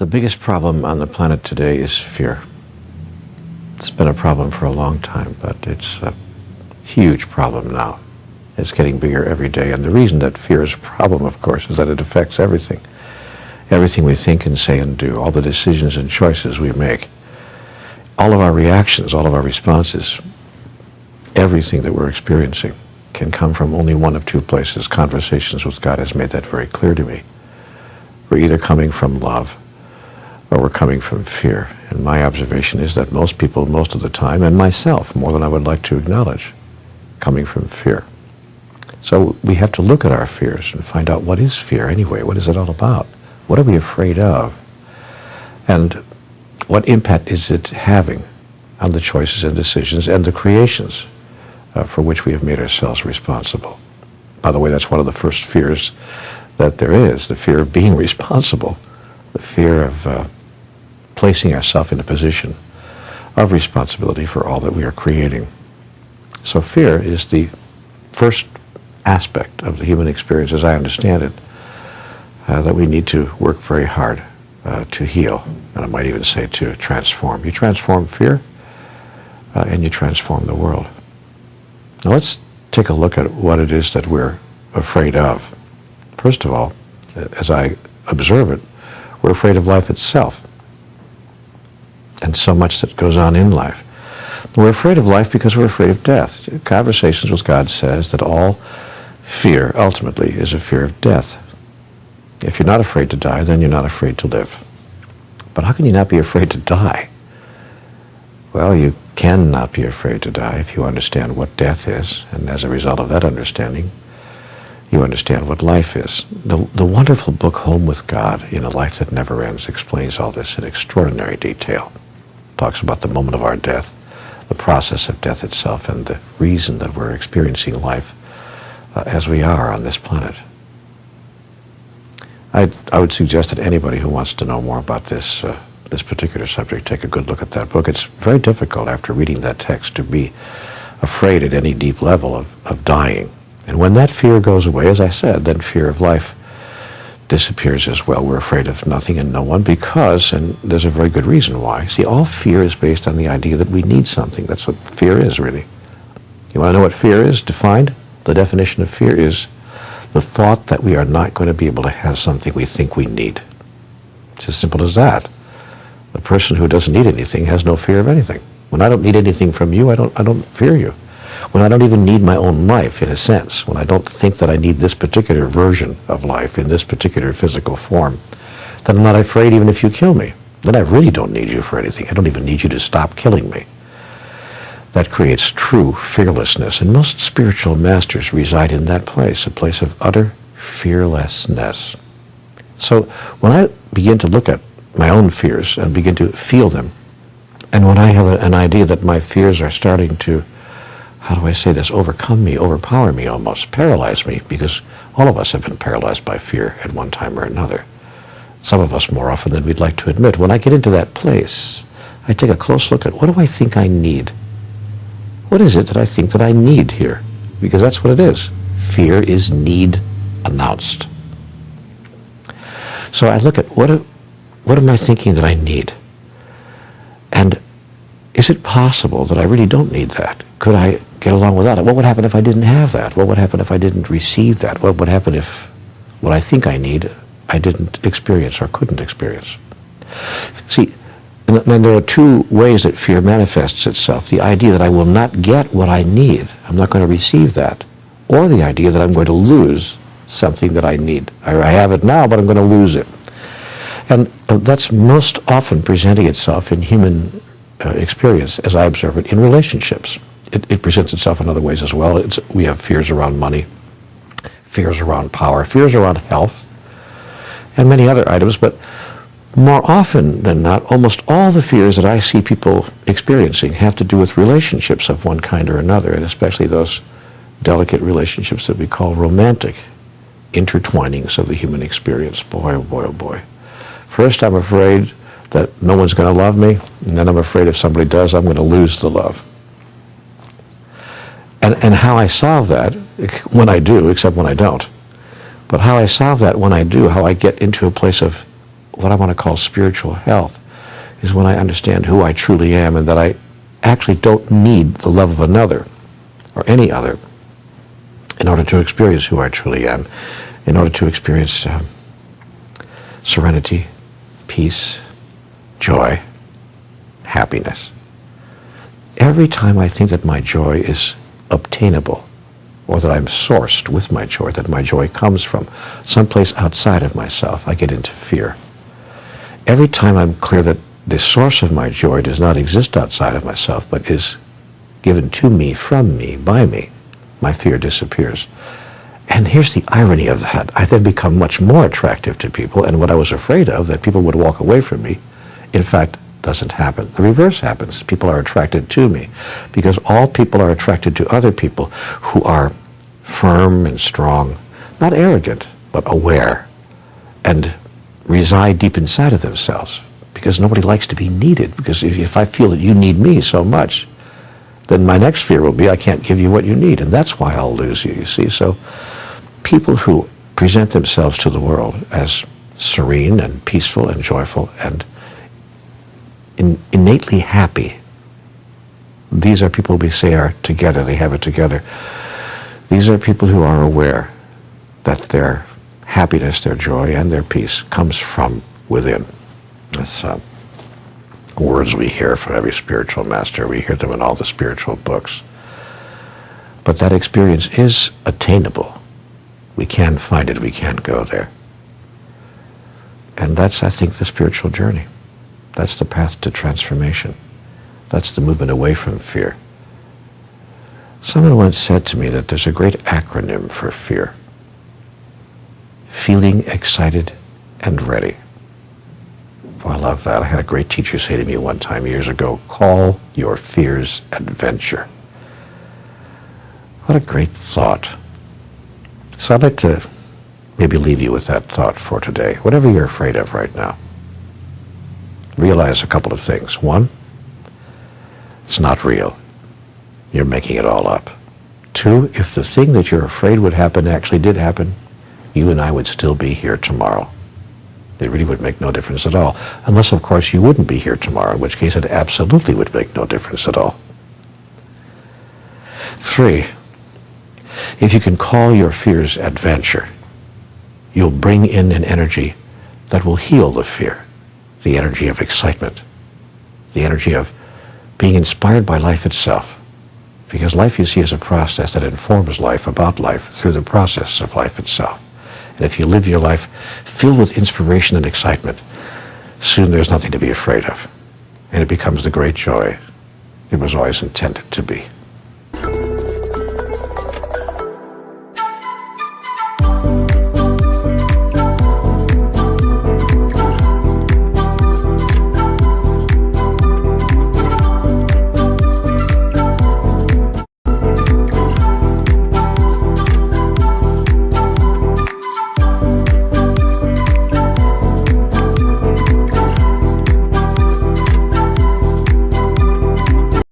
The biggest problem on the planet today is fear. It's been a problem for a long time, but it's a huge problem now. It's getting bigger every day, and the reason that fear is a problem, of course, is that it affects everything. Everything we think and say and do, all the decisions and choices we make, all of our reactions, all of our responses, everything that we're experiencing can come from only one of two places. Conversations with God has made that very clear to me. We're either coming from love or we're coming from fear. And my observation is that most people, most of the time, and myself, more than I would like to acknowledge, coming from fear. So we have to look at our fears and find out, what is fear anyway? What is it all about? What are we afraid of? And what impact is it having on the choices and decisions and the creations for which we have made ourselves responsible? By the way, that's one of the first fears that there is, the fear of being responsible, the fear of placing ourselves in a position of responsibility for all that we are creating. So fear is the first aspect of the human experience, as I understand it, that we need to work very hard to heal, and I might even say to transform. You transform fear, and you transform the world. Now let's take a look at what it is that we're afraid of. First of all, as I observe it, we're afraid of life itself, and so much that goes on in life. We're afraid of life because we're afraid of death. Conversations with God says that all fear, ultimately, is a fear of death. If you're not afraid to die, then you're not afraid to live. But how can you not be afraid to die? Well, you cannot be afraid to die if you understand what death is, and as a result of that understanding, you understand what life is. The wonderful book Home with God in a Life That Never Ends explains all this in extraordinary detail. It talks about the moment of our death, the process of death itself, and the reason that we're experiencing life as we are on this planet. I would suggest that anybody who wants to know more about this particular subject take a good look at that book. It's very difficult after reading that text to be afraid at any deep level of dying. And when that fear goes away, as I said, then fear of life disappears as well. We're afraid of nothing and no one because, and there's a very good reason why. See, all fear is based on the idea that we need something. That's what fear is, really. You want to know what fear is defined? The definition of fear is the thought that we are not going to be able to have something we think we need. It's as simple as that. The person who doesn't need anything has no fear of anything. When I don't need anything from you, I don't fear you. When I don't even need my own life, in a sense, when I don't think that I need this particular version of life in this particular physical form, then I'm not afraid even if you kill me. Then I really don't need you for anything. I don't even need you to stop killing me. That creates true fearlessness, and most spiritual masters reside in that place, a place of utter fearlessness. So when I begin to look at my own fears and begin to feel them, and when I have an idea that my fears are starting to, how do I say this, overcome me, overpower me almost, paralyze me, because all of us have been paralyzed by fear at one time or another. Some of us more often than we'd like to admit. When I get into that place, I take a close look at, what do I think I need? What is it that I think that I need here? Because that's what it is. Fear is need announced. So I look at, what am I thinking that I need? And is it possible that I really don't need that? Could I get along without it? What would happen if I didn't have that? What would happen if I didn't receive that? What would happen if what I think I need, I didn't experience or couldn't experience? See, and there are two ways that fear manifests itself. The idea that I will not get what I need, I'm not going to receive that, or the idea that I'm going to lose something that I need. I have it now, but I'm going to lose it. And that's most often presenting itself in human experience, as I observe it, in relationships. It presents itself in other ways as well. We have fears around money, fears around power, fears around health, and many other items, but more often than not, almost all the fears that I see people experiencing have to do with relationships of one kind or another, and especially those delicate relationships that we call romantic intertwinings of the human experience. Boy, oh boy, oh boy. First, I'm afraid that no one's going to love me, and then I'm afraid if somebody does, I'm going to lose the love. And how I solve that, when I do, except when I don't, but how I solve that when I do, how I get into a place of, what I want to call spiritual health is when I understand who I truly am and that I actually don't need the love of another or any other in order to experience who I truly am, in order to experience serenity, peace, joy, happiness. Every time I think that my joy is obtainable, or that I'm sourced with my joy, that my joy comes from someplace outside of myself, I get into fear. Every time I'm clear that the source of my joy does not exist outside of myself, but is given to me, from me, by me, my fear disappears. And here's the irony of that. I then become much more attractive to people, and what I was afraid of, that people would walk away from me, in fact, doesn't happen. The reverse happens. People are attracted to me, because all people are attracted to other people who are firm and strong, not arrogant, but aware, and reside deep inside of themselves, because nobody likes to be needed. Because if I feel that you need me so much, then my next fear will be I can't give you what you need, and that's why I'll lose you, you see. So people who present themselves to the world as serene and peaceful and joyful and innately happy, these are people we say are together, they have it together. These are people who are aware that their happiness, their joy, and their peace comes from within. That's words we hear from every spiritual master. We hear them in all the spiritual books. But that experience is attainable. We can find it. We can go there. And that's, I think, the spiritual journey. That's the path to transformation. That's the movement away from fear. Someone once said to me that there's a great acronym for fear. Feeling excited and ready. Oh, I love that. I had a great teacher say to me one time years ago, call your fears adventure. What a great thought. So I'd like to maybe leave you with that thought for today. Whatever you're afraid of right now, realize a couple of things. One, it's not real. You're making it all up. Two, if the thing that you're afraid would happen actually did happen, you and I would still be here tomorrow. It really would make no difference at all. Unless, of course, you wouldn't be here tomorrow, in which case it absolutely would make no difference at all. Three, if you can call your fears adventure, you'll bring in an energy that will heal the fear, the energy of excitement, the energy of being inspired by life itself. Because life, you see, is a process that informs life about life through the process of life itself. And if you live your life filled with inspiration and excitement, soon there's nothing to be afraid of. And it becomes the great joy it was always intended to be.